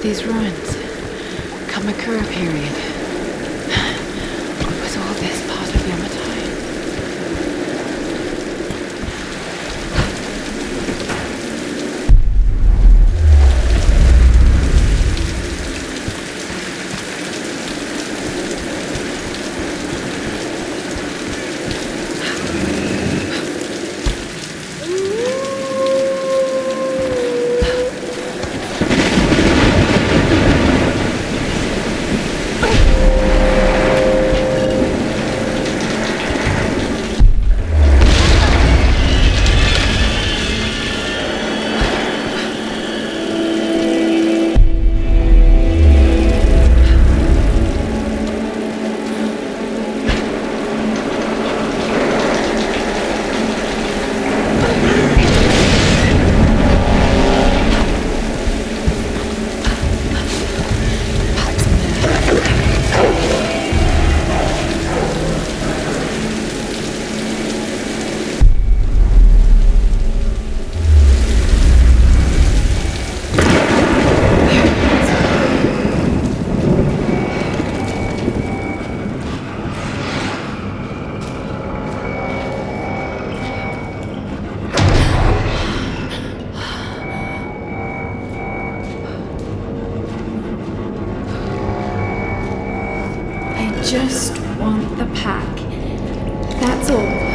these ruins. Kamakura period. Was all this part of Yamatai? Just want the pack. That's all.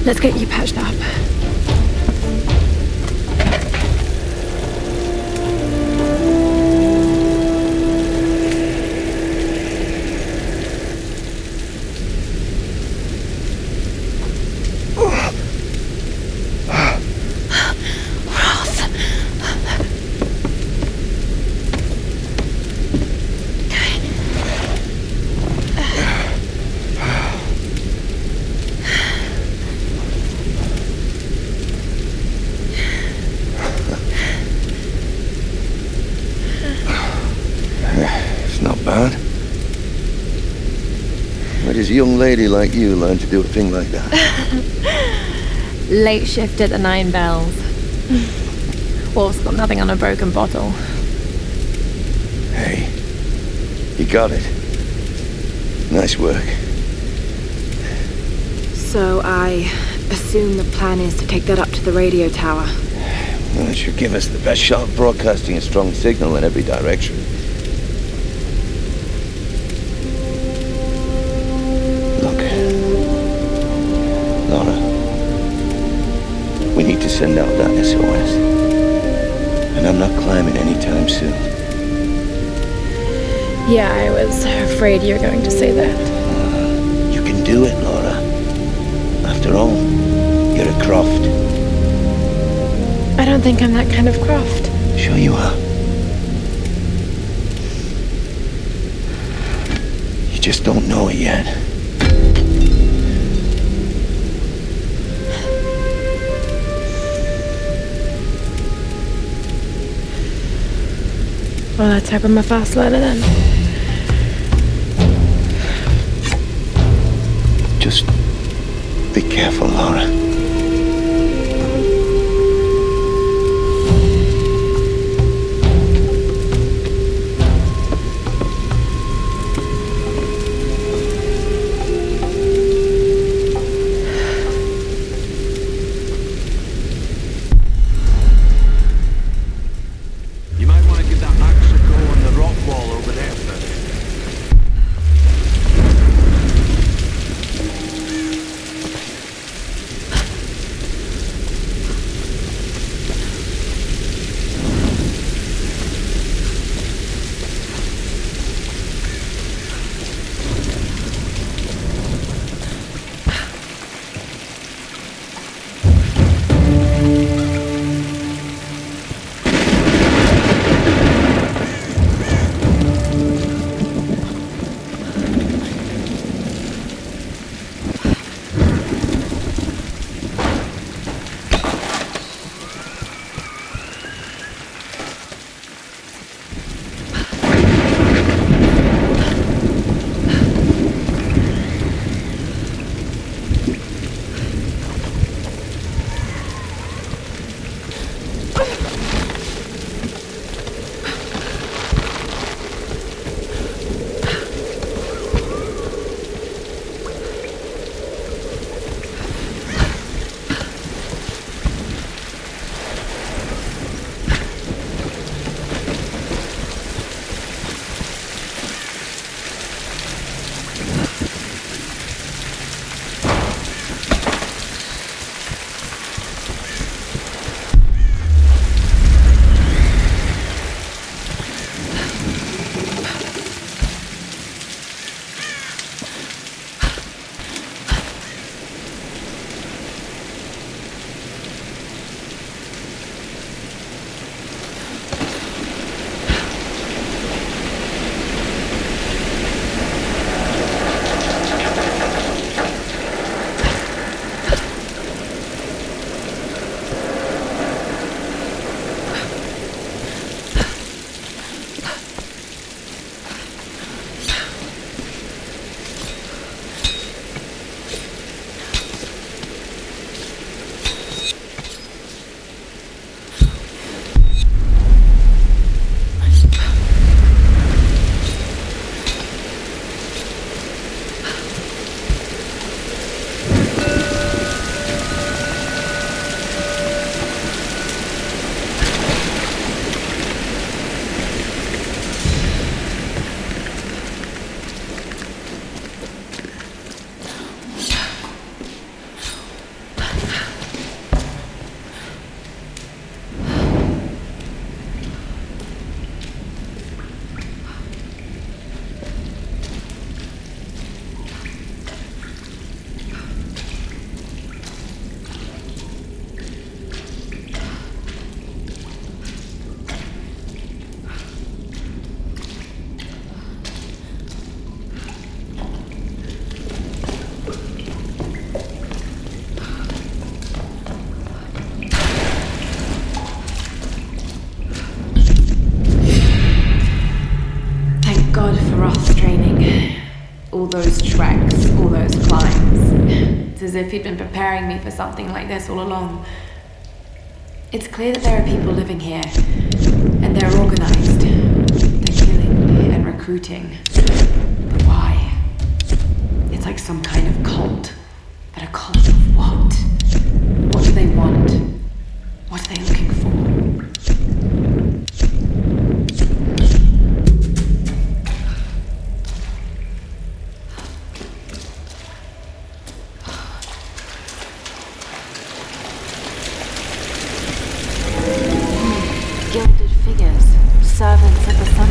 Let's get you patched up. a young lady like you learn to do a thing like that? Late shift at the 9 Bells. Wolf's got nothing on a broken bottle. Hey, you got it. Nice work. So I assume the plan is to take that up to the radio tower. Well, it should give us the best shot of broadcasting a strong signal in every direction. Look, Lara, we need to send out that SOS. And I'm not climbing anytime soon. Yeah, I was afraid you were going to say that. You can do it, Lara. After all, you're a Croft. I don't think I'm that kind of Croft. Sure you are. You just don't know it yet. Well, let's hope I'm a fast learner then. Just be careful, Lara. You might want to give that axe a go on the rock wall over there first. those treks, all those climbs. It's as if he'd been preparing me for something like this all along. It's clear that there are people living here, and they're organized. They're killing and recruiting. But why? It's like some kind of cult. But a cult of what? What do they want? What are they looking for? Gilded figures, servants of the sun.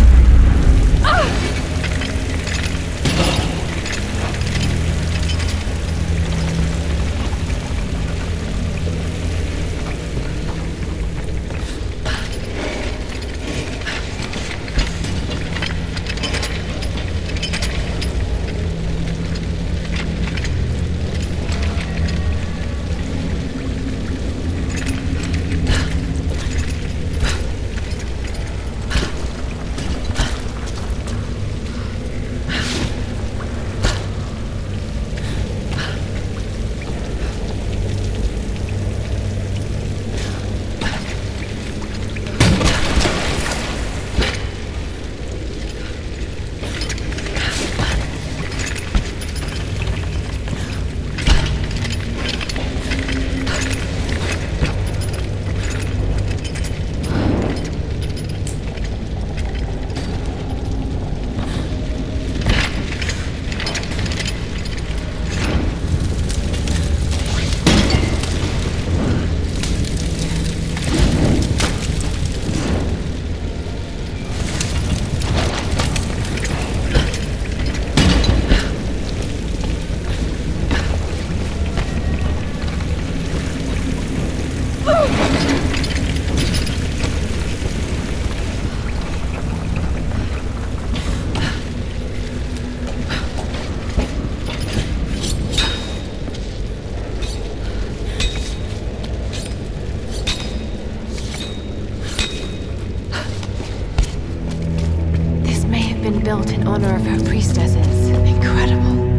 Built in honor of her priestesses. Incredible.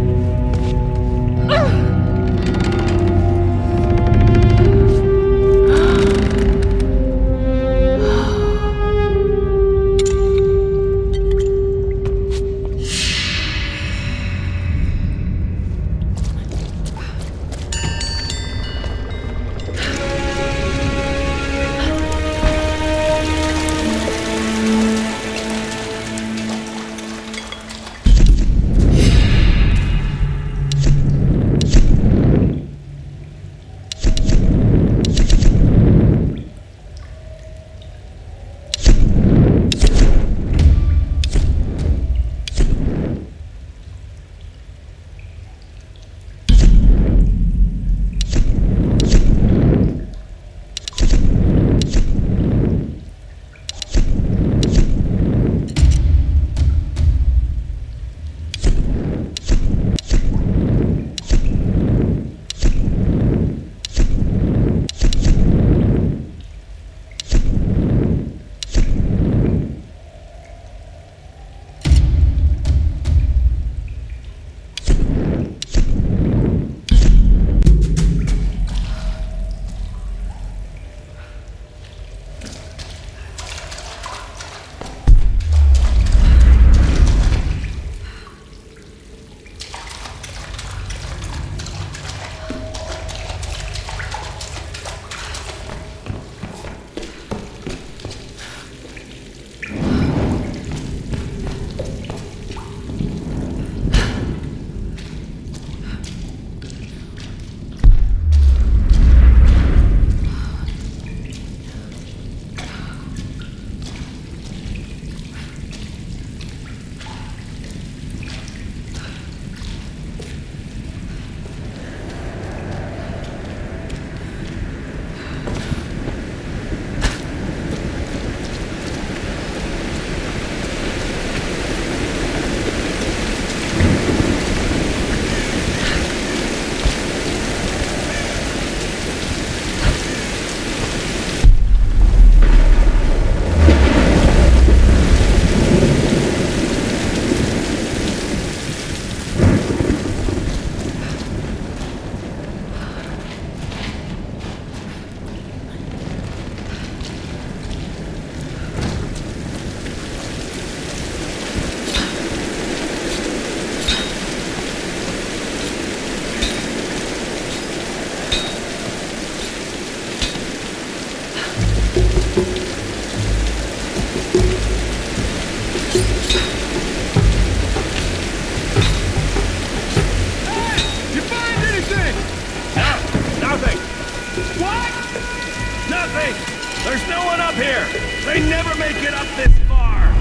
There's no one up here! They never make it up this far!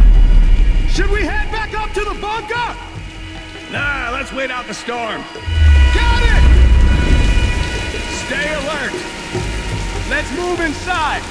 Should we head back up to the bunker? Nah, let's wait out the storm. Got it! Stay alert! Let's move inside!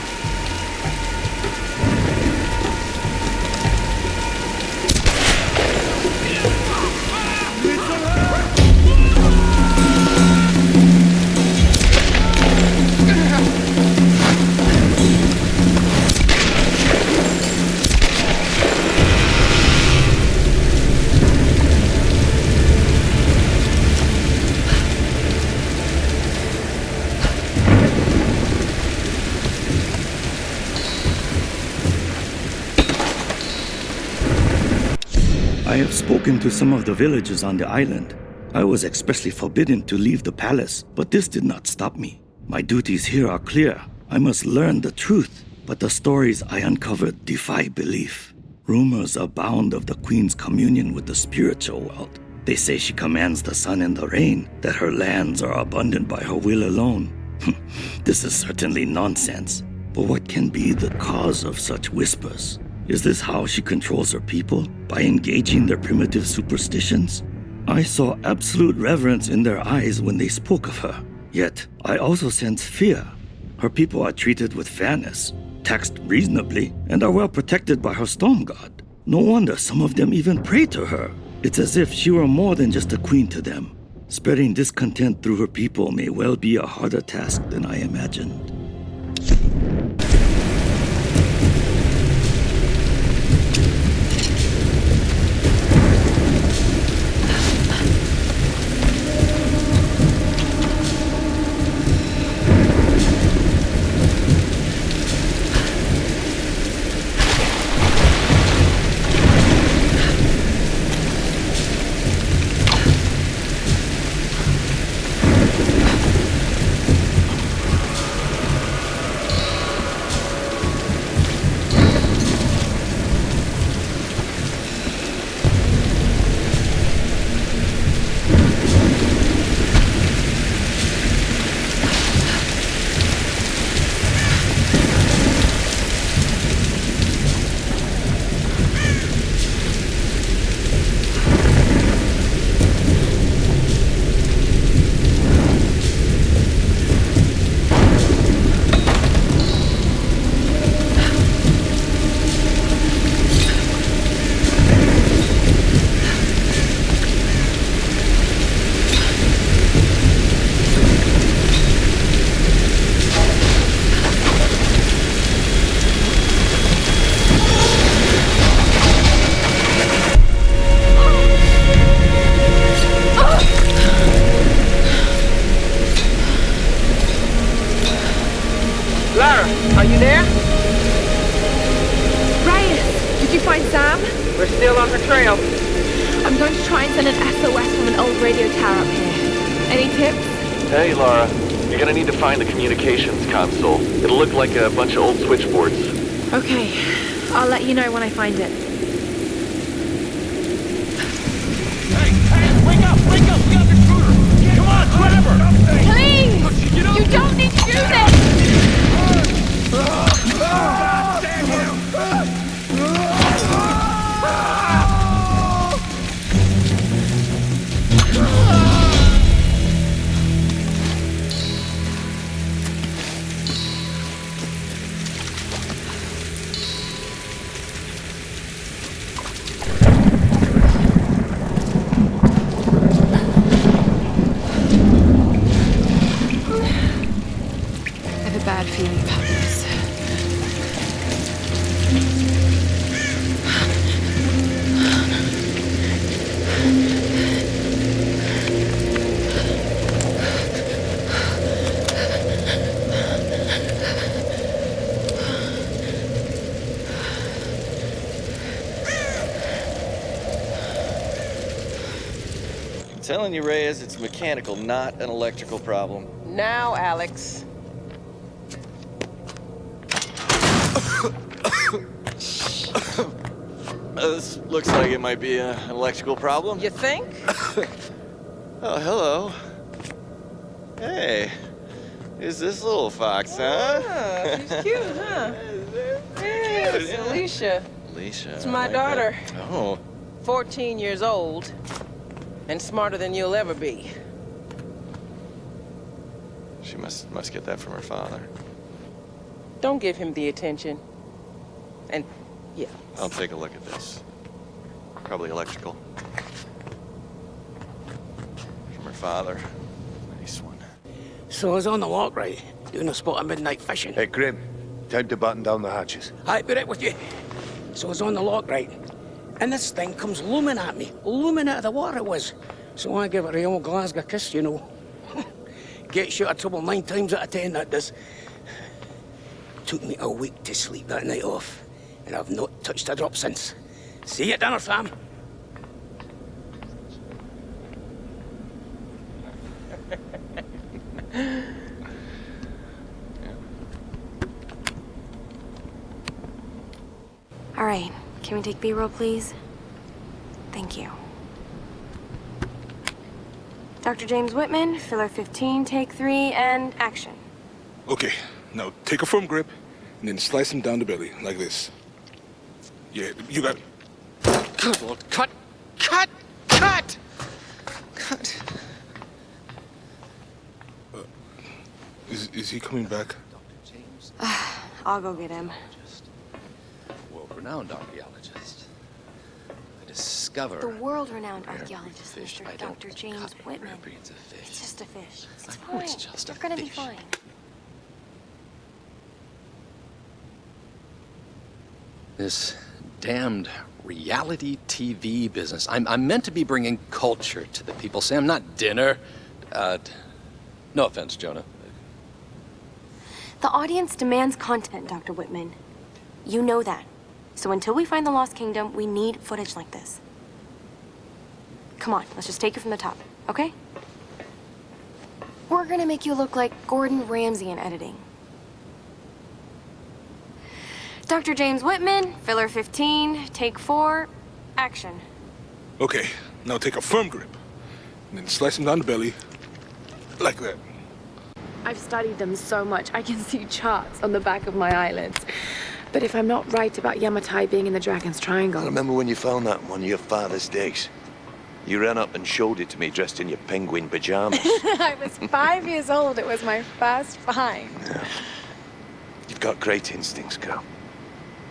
I have spoken to some of the villagers on the island. I was expressly forbidden to leave the palace, but this did not stop me. My duties here are clear. I must learn the truth, but the stories I uncovered defy belief. Rumors abound of the Queen's communion with the spiritual world. They say she commands the sun and the rain, that her lands are abundant by her will alone. This is certainly nonsense. But what can be the cause of such whispers? Is this how she controls her people? By engaging their primitive superstitions? I saw absolute reverence in their eyes when they spoke of her. Yet, I also sense fear. Her people are treated with fairness, taxed reasonably, and are well protected by her storm god. No wonder some of them even pray to her. It's as if she were more than just a queen to them. Spreading discontent through her people may well be a harder task than I imagined. Lara, are you there? Reyes, did you find Sam? We're still on her trail. I'm going to try and send an SOS from an old radio tower up here. Any tips? Hey, Lara. You're gonna need to find the communications console. It'll look like a bunch of old switchboards. Okay, I'll let you know when I find it. Hey, wake up! We got the intruder! Come on, Trevor! Please! You don't need to do this! Damn him! I have a bad feeling about this. I'm telling you, Reyes, it's mechanical, not an electrical problem. Now, Alex. This looks like it might be an electrical problem. You think? Oh, hello. Hey. is this little fox, huh? Oh, she's cute, huh? Yeah, it's Alicia. Alicia. It's my I like daughter. that. Oh. 14 years old. And smarter than you'll ever be. She must get that from her father. Don't give him the attention. And, yeah. I'll take a look at this. Probably electrical. From her father. Nice one. So I was on the lock, right? Doing a spot of midnight fishing. Hey, Grim. Time to button down the hatches. I'd be right with you. So I was on the lock, right? And this thing comes looming at me. Looming out of the water it was. So I give it a old Glasgow kiss, you know. Gets you out of trouble 9 times out of 10, that does. Took me a week to sleep that night off. And I've not touched a drop since. See you at dinner, fam. All right, can we take B-roll, please? Thank you. Dr. James Whitman, filler 15, take 3, and action. Okay, now take a firm grip and then slice him down the belly, like this. Yeah, you got it. Good Lord, cut! Cut! Cut! Cut! Is he coming back? I'll go get him. World-renowned archaeologist. I discover... The world-renowned rare archaeologist, fish. Mr. I don't Dr. James cut Whitman. rare breeds of fish. It's just a fish. It's I fine. know it's just You're a gonna be fish. fine. This damned reality TV business. I'm meant to be bringing culture to the people, Sam, not dinner. No offense, Jonah. The audience demands content, Dr. Whitman. You know that. So until we find the Lost Kingdom, we need footage like this. Come on, let's just take it from the top, okay? We're gonna make you look like Gordon Ramsay in editing. Dr. James Whitman, filler 15, take 4, action. Okay, now take a firm grip and then slice him down the belly, like that. I've studied them so much, I can see charts on the back of my eyelids. But if I'm not right about Yamatai being in the Dragon's Triangle... I remember when you found that in one of your father's digs. You ran up and showed it to me dressed in your penguin pajamas. I was 5 years old. It was my first find. Yeah. You've got great instincts, girl.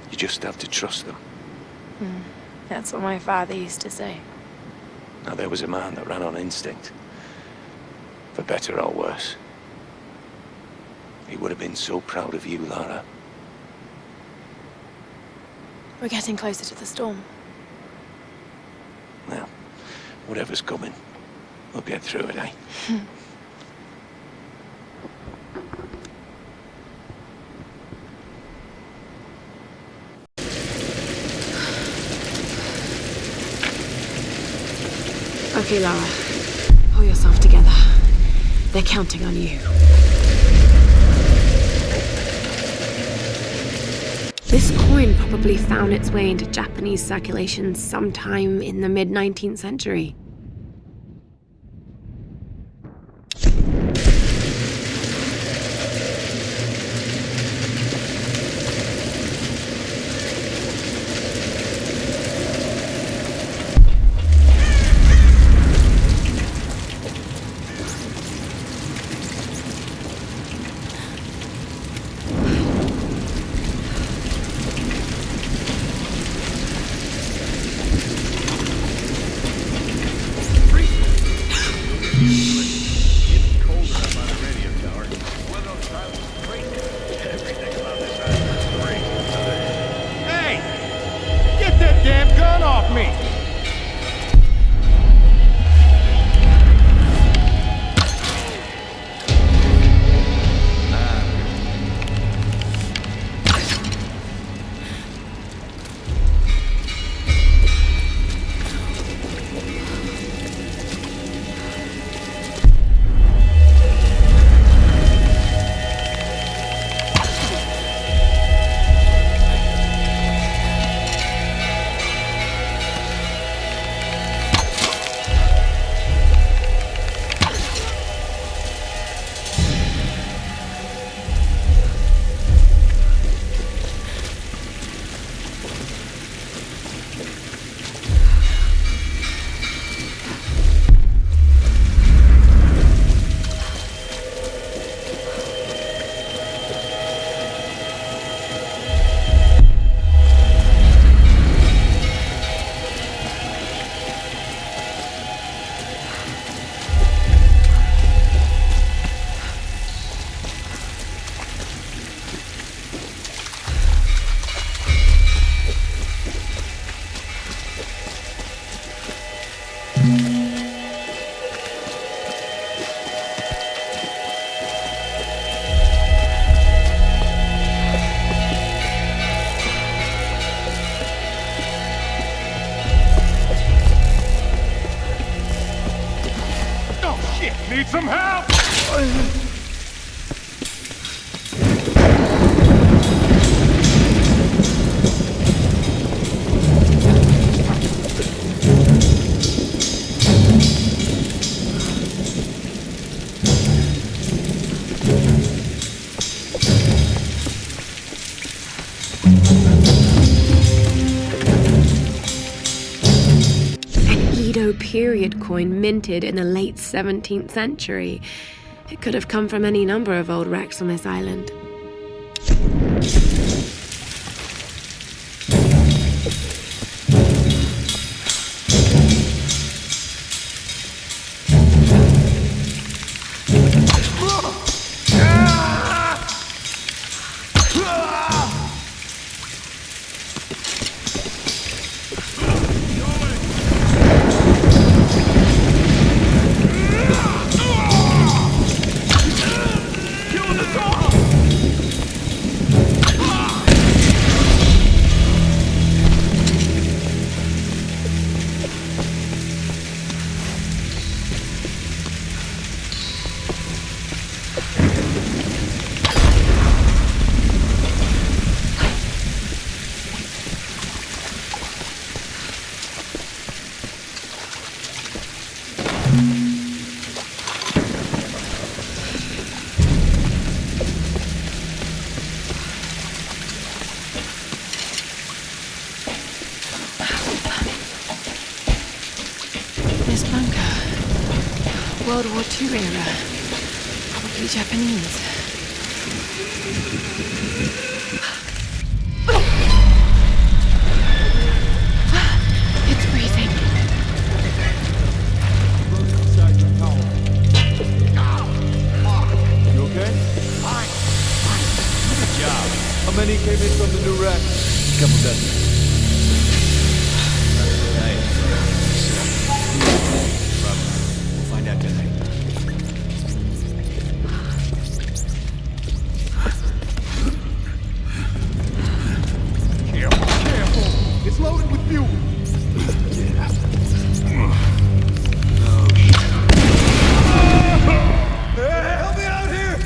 You just have to trust them. That's what my father used to say. Now, there was a man that ran on instinct. For better or worse. He would have been so proud of you, Lara. We're getting closer to the storm. Well, whatever's coming, we'll get through it, eh? Okay, Lara. Pull yourself together. They're counting on you. This coin probably found its way into Japanese circulation sometime in the mid-19th century. period coin minted in the late 17th century. It could have come from any number of old wrecks on this island. World War II era. Probably Japanese. It's freezing. You okay? Fine. Good job. How many came in from the new wreck? A couple dozen. We'll find out tonight. Careful! It's loaded with fuel! Help me out here!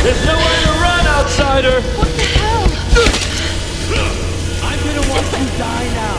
There's nowhere to run, outsider! What the hell? I'm gonna watch you die now.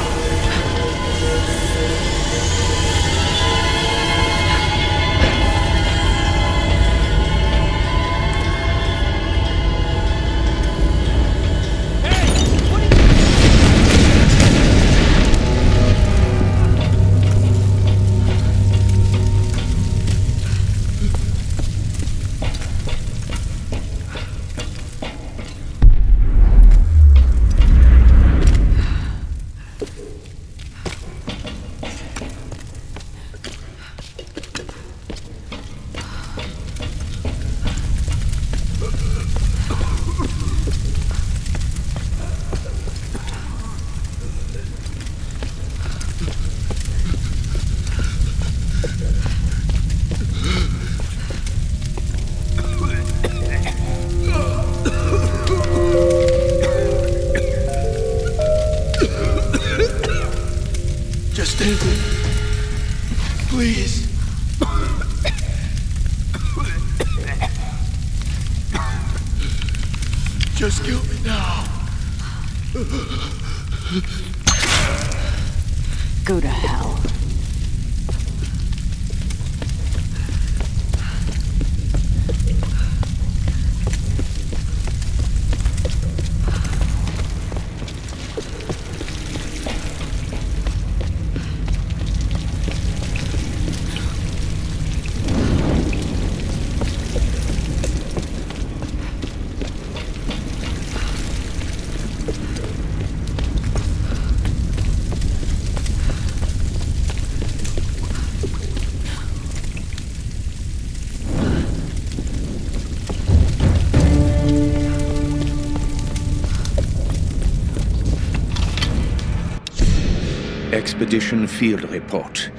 Just kill me now. Go to hell. Expedition Field Report.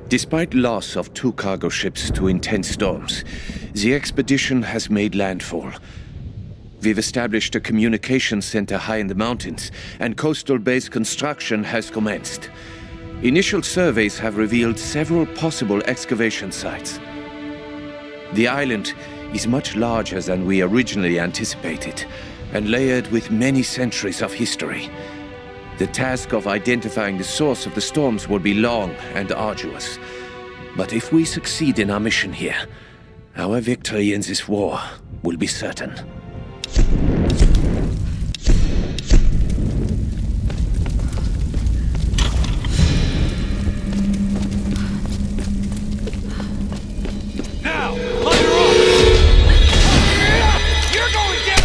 Despite loss of 2 cargo ships to intense storms, the expedition has made landfall. We've established a communications center high in the mountains, and coastal base construction has commenced. Initial surveys have revealed several possible excavation sites. The island is much larger than we originally anticipated, and layered with many centuries of history. The task of identifying the source of the storms will be long and arduous. But if we succeed in our mission here, our victory in this war will be certain. Now, let her off! You're going down!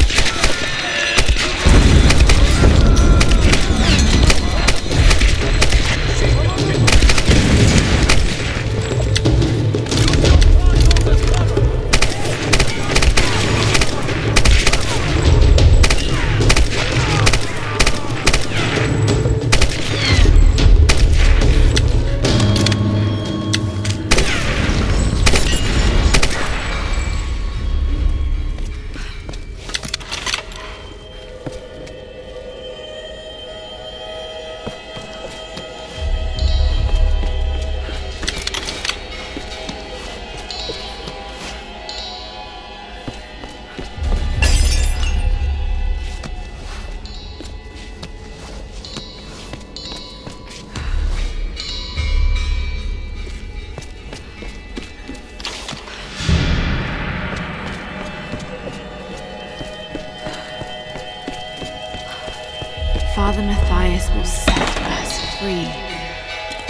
Father Matthias will set us free.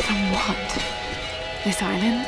From what? This island?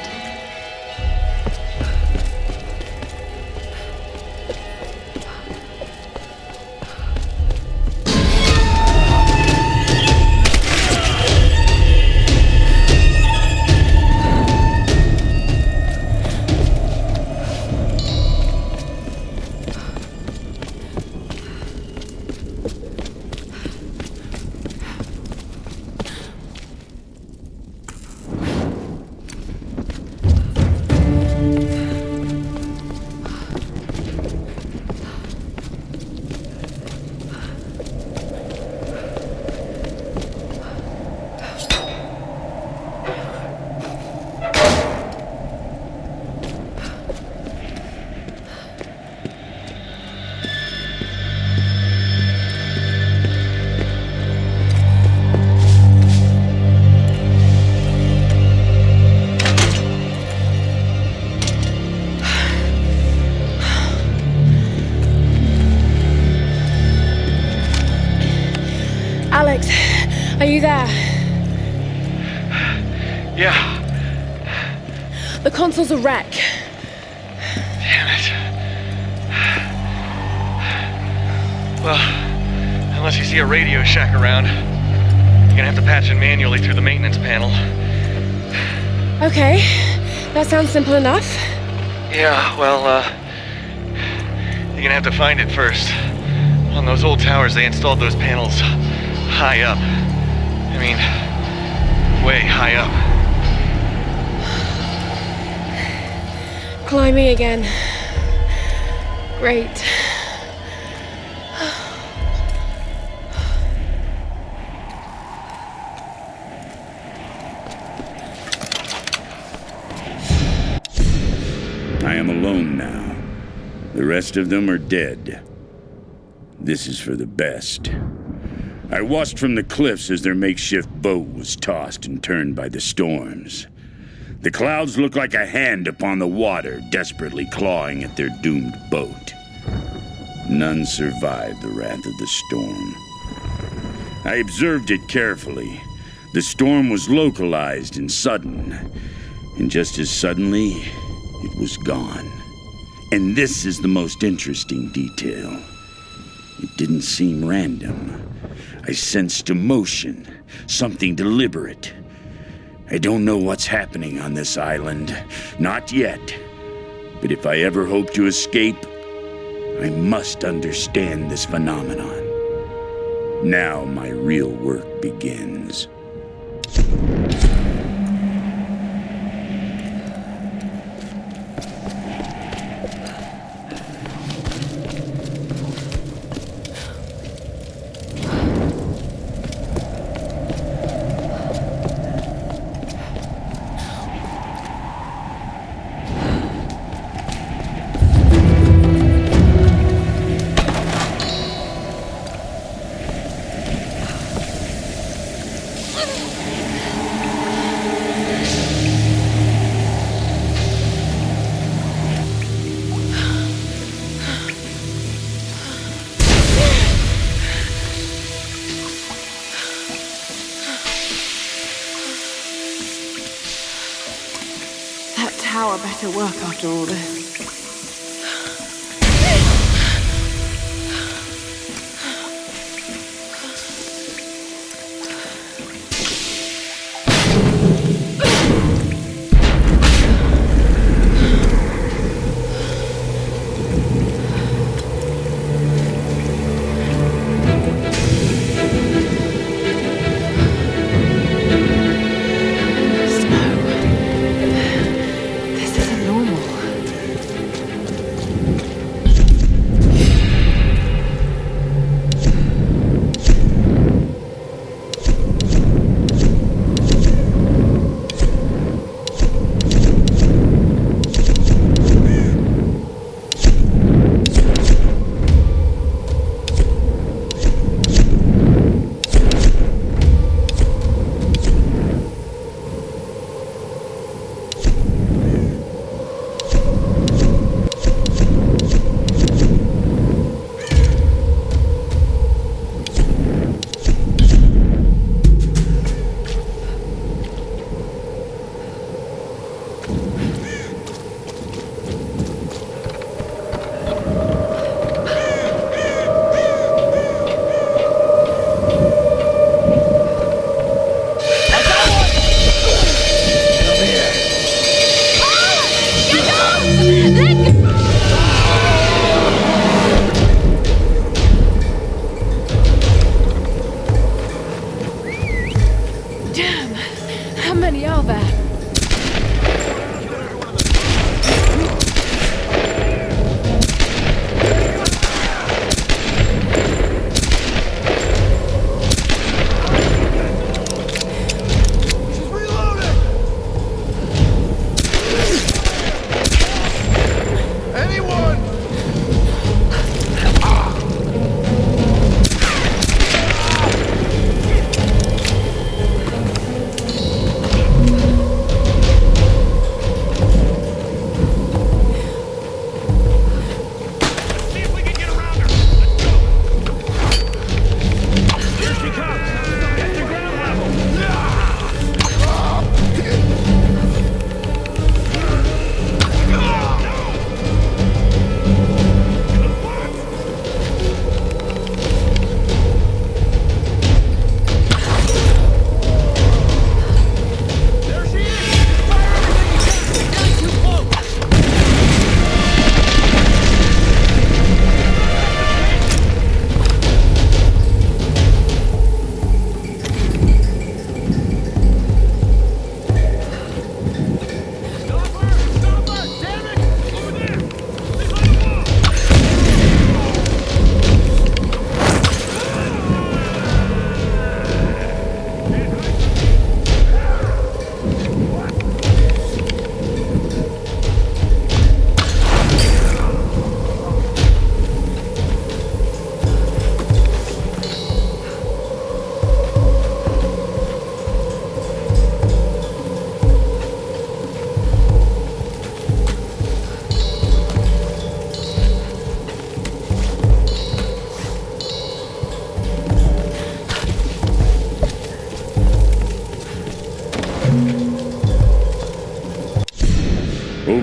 Alex, are you there? Yeah. The console's a wreck. Damn it. Well, unless you see a Radio Shack around, you're gonna have to patch it manually through the maintenance panel. Okay, that sounds simple enough. Yeah, well, you're gonna have to find it first. On those old towers, they installed those panels high up. I mean, way high up. Climbing again. Great. I am alone now. The rest of them are dead. This is for the best. I watched from the cliffs as their makeshift boat was tossed and turned by the storms. The clouds looked like a hand upon the water, desperately clawing at their doomed boat. None survived the wrath of the storm. I observed it carefully. The storm was localized and sudden, and just as suddenly, it was gone. And this is the most interesting detail. It didn't seem random. I sensed emotion, something deliberate. I don't know what's happening on this island, not yet. But if I ever hope to escape, I must understand this phenomenon. Now my real work begins. Tower better work after all this.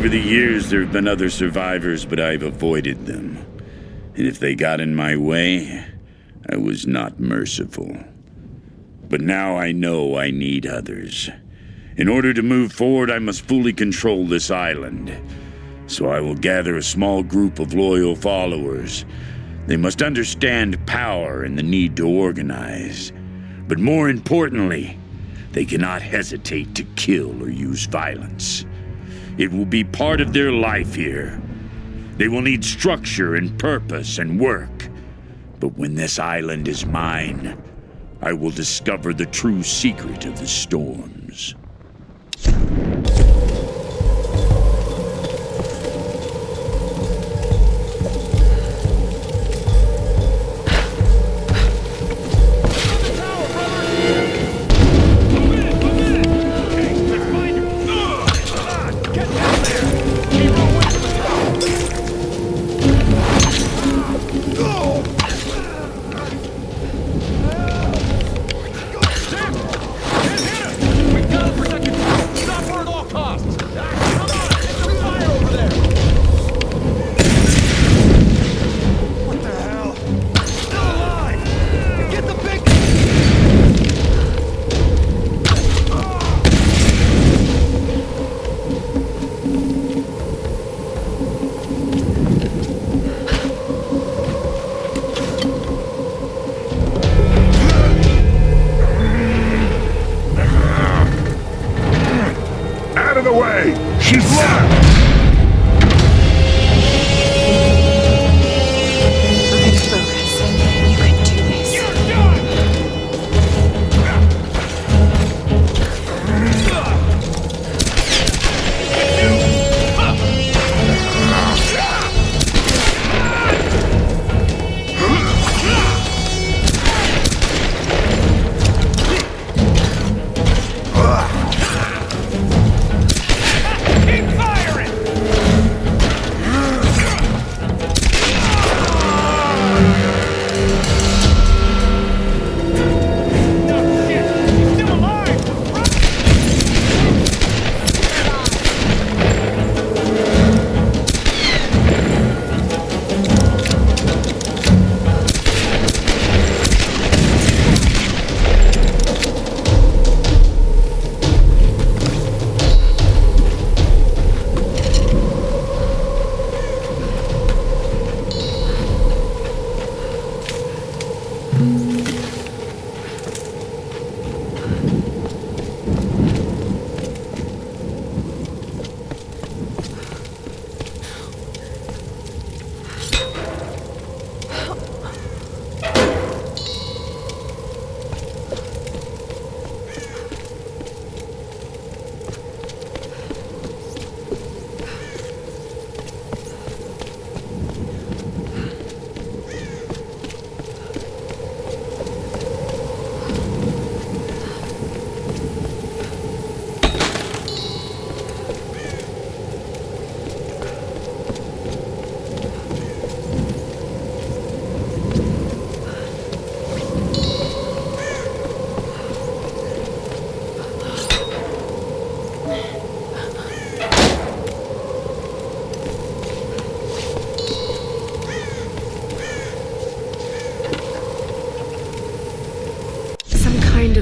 Over the years, there have been other survivors, but I've avoided them. And if they got in my way, I was not merciful. But now I know I need others. In order to move forward, I must fully control this island. So I will gather a small group of loyal followers. They must understand power and the need to organize. But more importantly, they cannot hesitate to kill or use violence. It will be part of their life here. They will need structure and purpose and work. But when this island is mine, I will discover the true secret of the storms.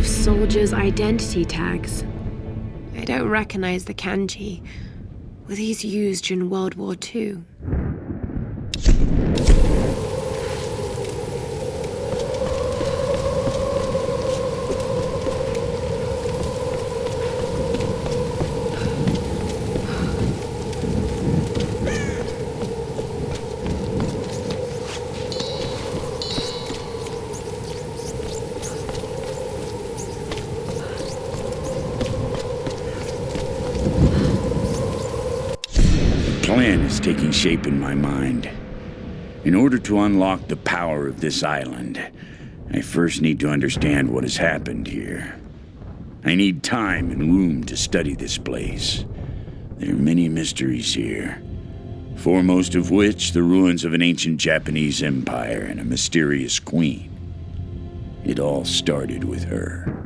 Soldiers' identity tags. I don't recognize the kanji. Were these used during World War II? Taking shape in my mind. In order to unlock the power of this island, I first need to understand what has happened here. I need time and room to study this place. There are many mysteries here, foremost of which the ruins of an ancient Japanese empire and a mysterious queen. It all started with her.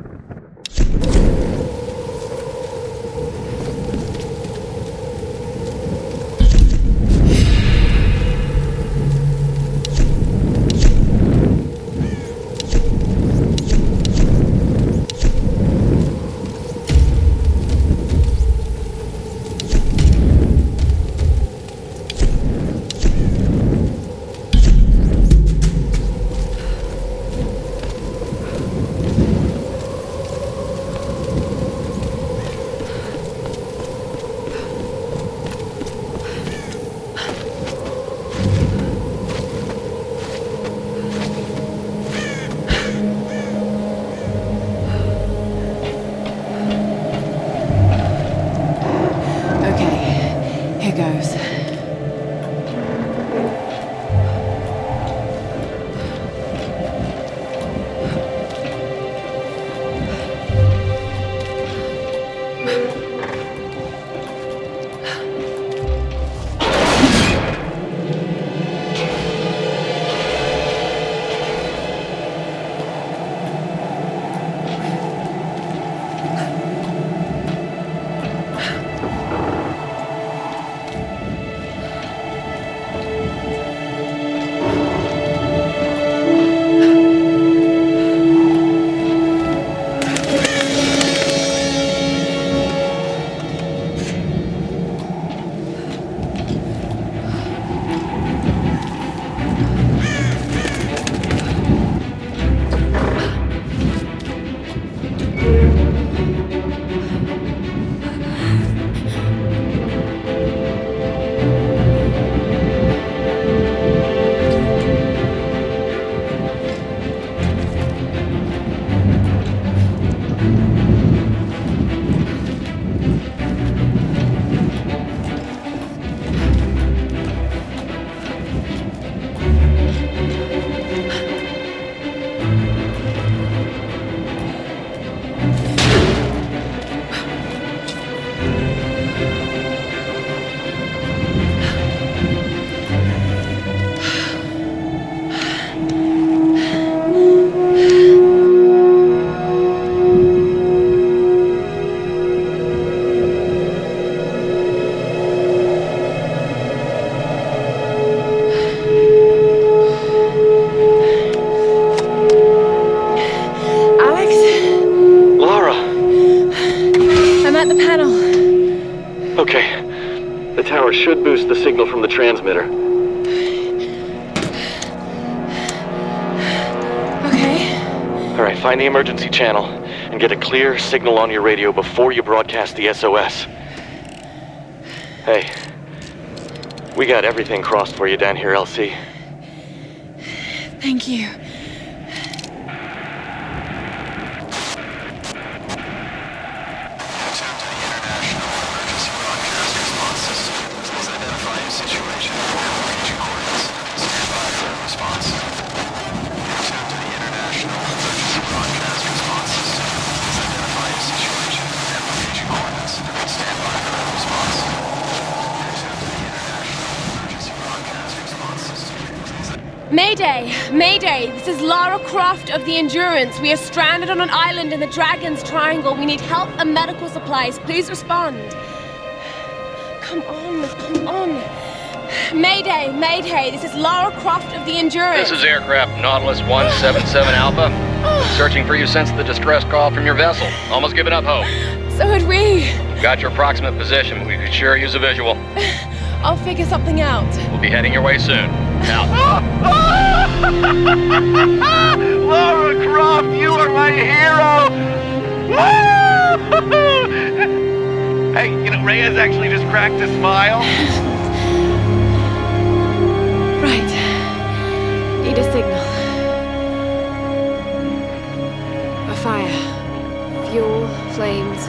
tower should boost the signal from the transmitter. Okay. Alright, find the emergency channel and get a clear signal on your radio before you broadcast the SOS. Hey, we got everything crossed for you down here, LC. Thank you. Mayday! Mayday! This is Lara Croft of the Endurance. We are stranded on an island in the Dragon's Triangle. We need help and medical supplies. Please respond. Come on, come on. Mayday! Mayday! This is Lara Croft of the Endurance. This is aircraft Nautilus 177 Alpha. Searching for you since the distress call from your vessel. Almost given up hope. So had we. Got your approximate position. We could sure use a visual. I'll figure something out. We'll be heading your way soon. Out. Lara Croft, you are my hero! Hey, you know, Reyes actually just cracked a smile. Right. Need a signal. A fire. Fuel, flames.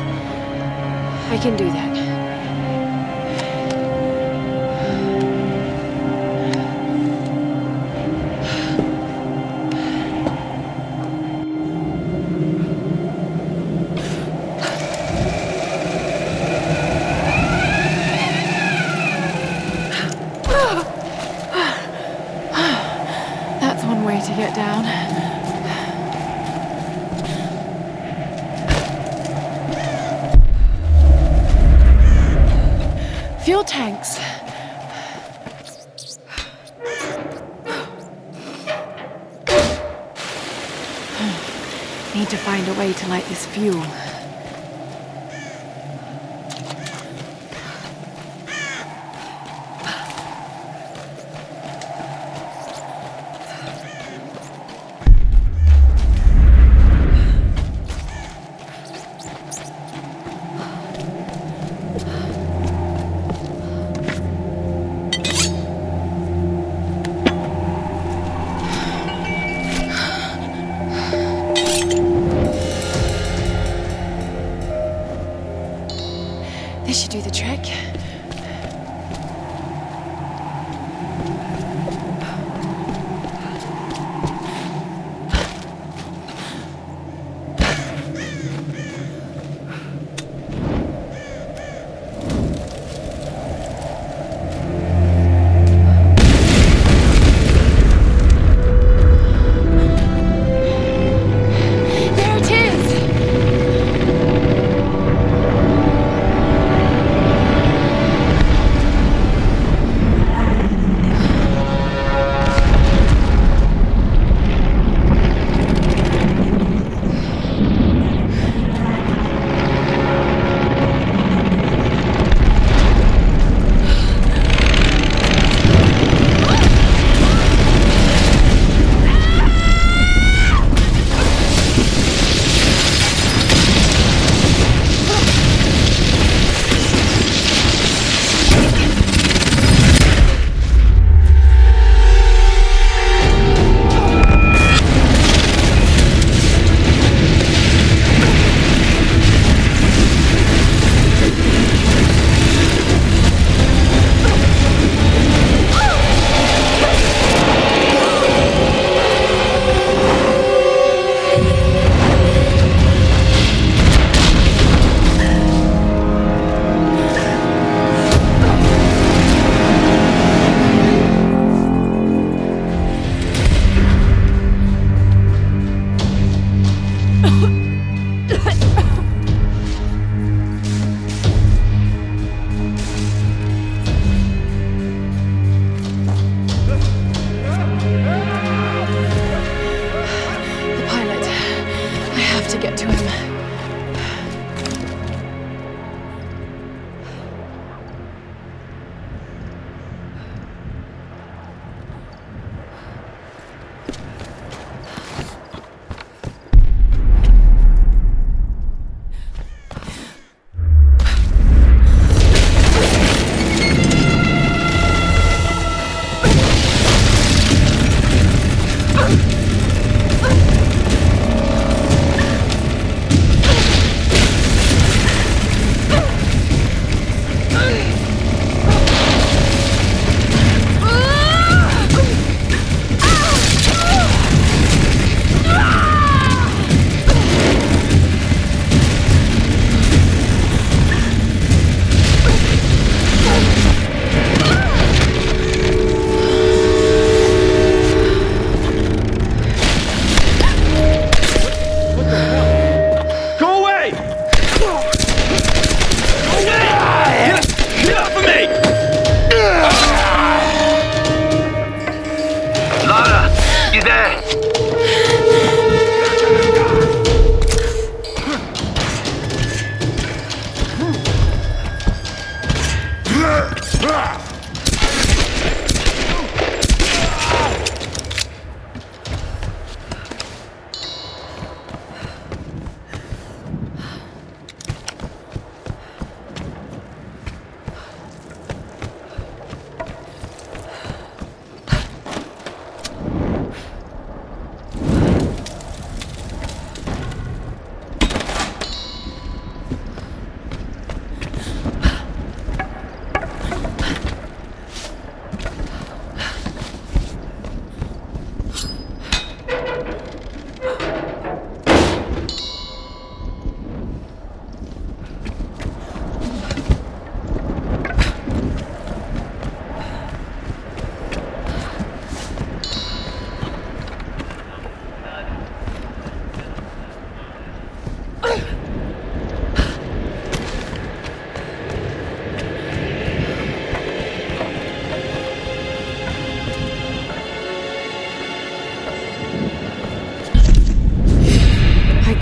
I can do that. That's one way to get down. Fuel tanks. Need to find a way to light this fuel. This should do the trick.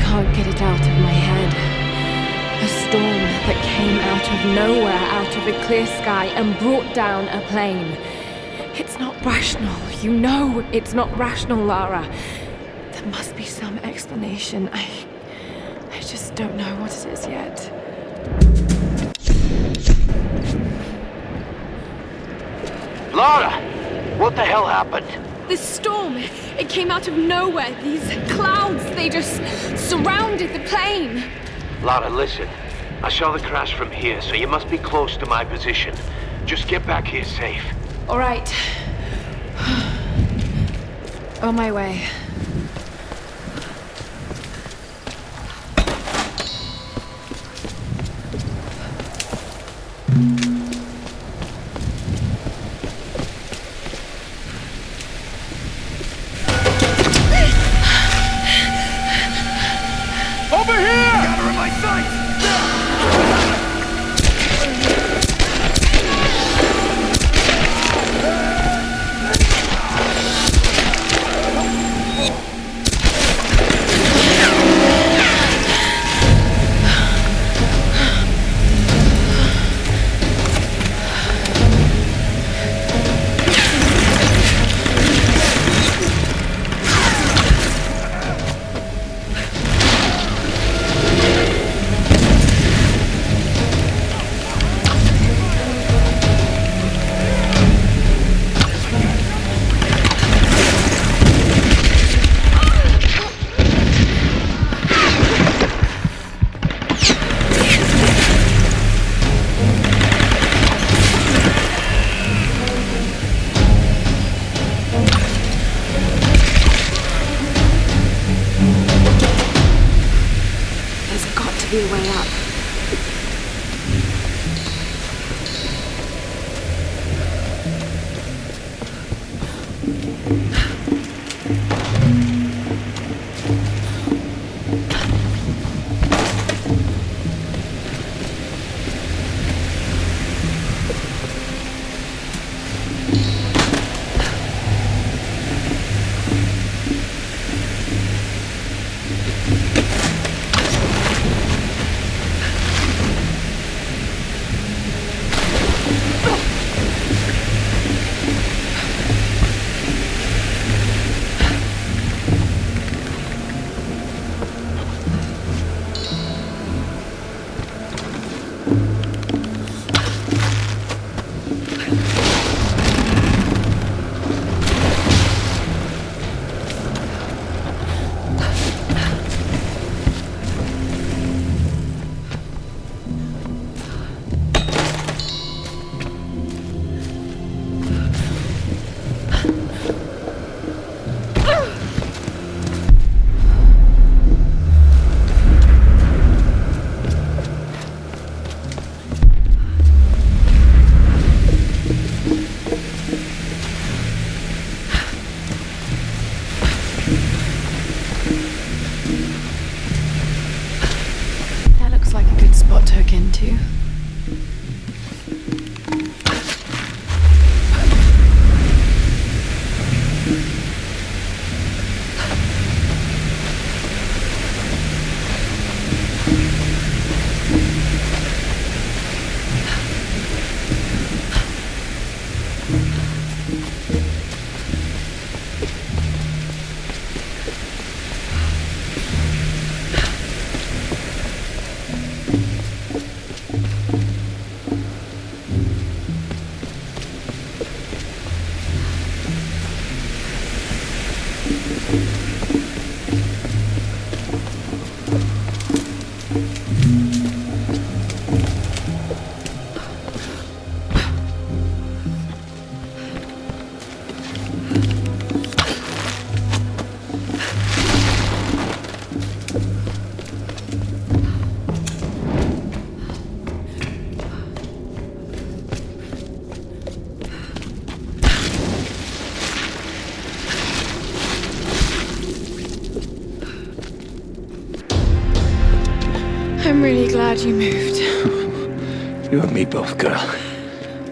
can't get it out of my head. A storm that came out of nowhere, out of a clear sky, and brought down a plane. It's not rational. You know it's not rational, Lara. There must be some explanation. I just don't know what it is yet. Lara! What the hell happened? This storm, it came out of nowhere. These clouds, they just surrounded the plane. Lara, listen. I saw the crash from here, so you must be close to my position. Just get back here safe. All right. On my way. Over here! Got her in my sights! Be a way up. Into. I'm really glad you moved. You and me both, girl.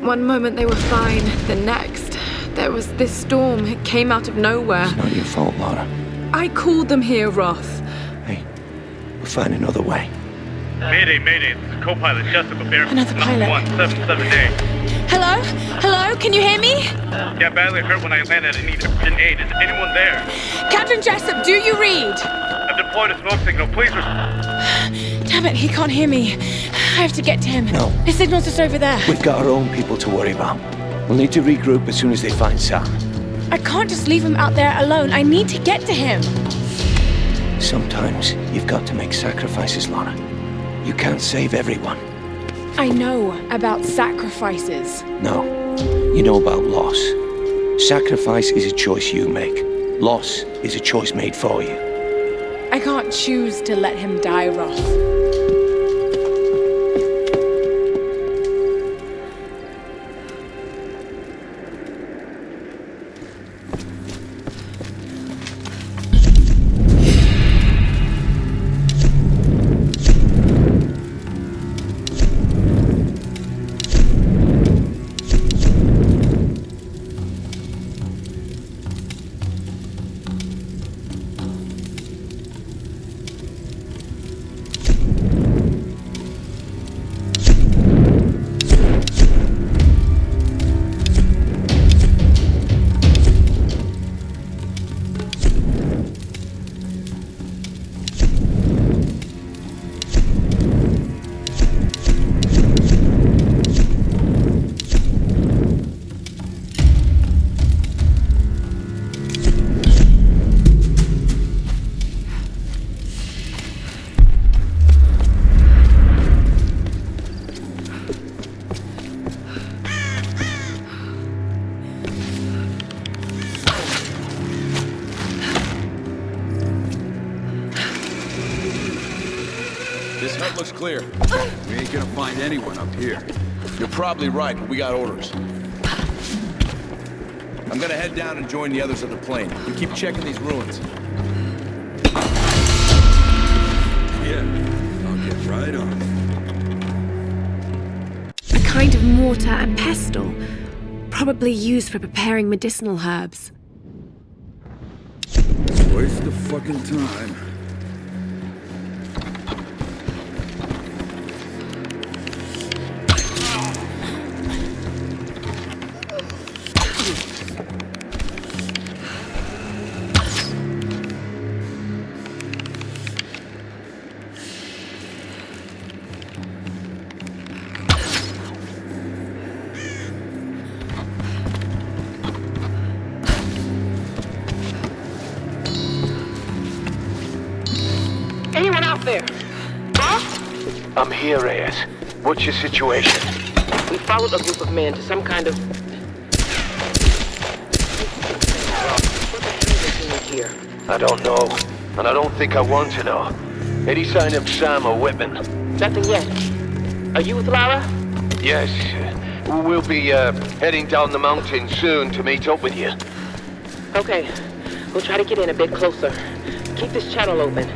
One moment they were fine, the next, there was this storm. It came out of nowhere. It's not your fault, Lara. I called them here, Roth. Hey, We'll find another way. Mayday, mayday. This is co-pilot Jessica Bear. Another pilot. 177A. Hello? Hello? Can you hear me? Yeah, badly hurt when I landed. I need urgent aid. Is anyone there? Captain Jessup, do you read? I've deployed a smoke signal. Please Damn it, he can't hear me. I have to get to him. No. His signal's just over there. We've got our own people to worry about. We'll need to regroup as soon as they find Sam. I can't just leave him out there alone. I need to get to him. Sometimes you've got to make sacrifices, Lara. You can't save everyone. I know about sacrifices. No. You know about loss. Sacrifice is a choice you make. Loss is a choice made for you. I can't choose to let him die, Roth. This hut looks clear. We ain't gonna find anyone up here. You're probably right, but we got orders. I'm gonna head down and join the others at the plane. You keep checking these ruins. Yeah, I'll get right on. A kind of mortar and pestle, probably used for preparing medicinal herbs. Waste of fucking time. Anyone out there? Boss? I'm here, Reyes. What's your situation? We followed a group of men to some kind of... here. I don't know, and I don't think I want to know. Any sign of Sam or Whitman? Nothing yet. Are you with Lara? Yes. We'll be heading down the mountain soon to meet up with you. Okay. We'll try to get in a bit closer. Keep this channel open.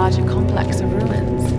larger complex of ruins.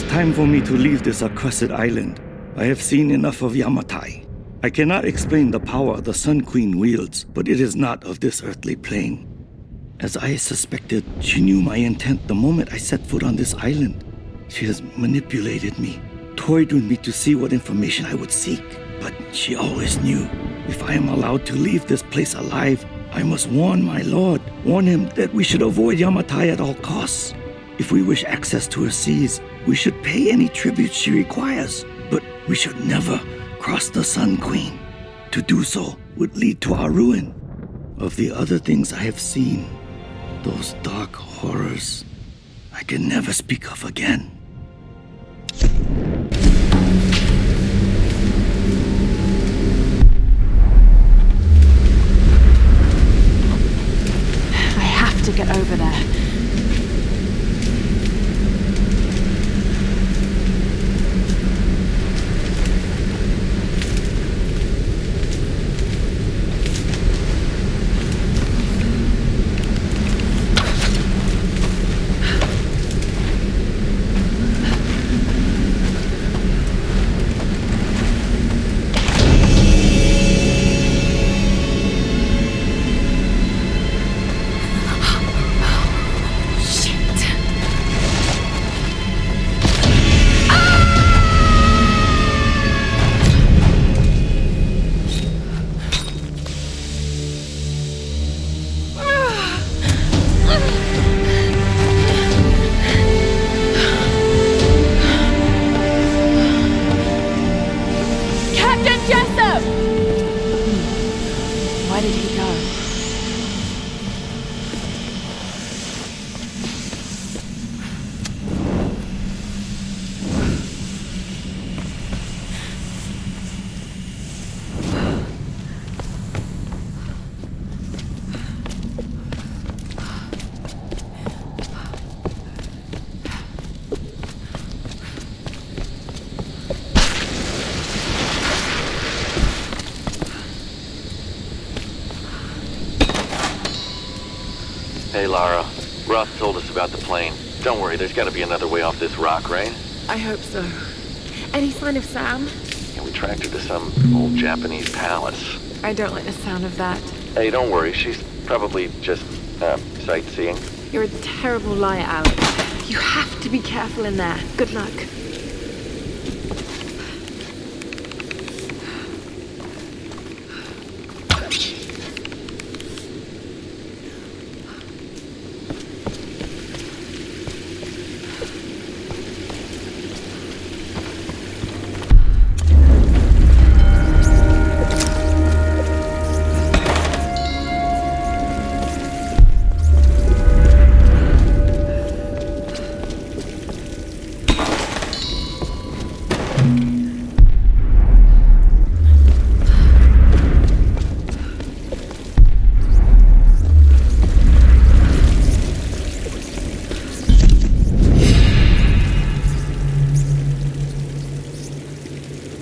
Time for me to leave this accursed island. I have seen enough of Yamatai. I cannot explain the power the Sun Queen wields, but it is not of this earthly plane. As I suspected, she knew my intent the moment I set foot on this island. She has manipulated me, toyed with me to see what information I would seek. But she always knew, if I am allowed to leave this place alive, I must warn my lord, warn him that we should avoid Yamatai at all costs. If we wish access to her seas, we should pay any tribute she requires, but we should never cross the Sun Queen. To do so would lead to our ruin. Of the other things I have seen, those dark horrors, I can never speak of again. I have to get over there. Hey, Lara. Roth told us about the plane. Don't worry, there's gotta be another way off this rock, right? I hope so. Any sign of Sam? And we tracked her to some old Japanese palace. I don't like the sound of that. Hey, don't worry, she's probably just, sightseeing. You're a terrible liar, Alex. You have to be careful in there. Good luck.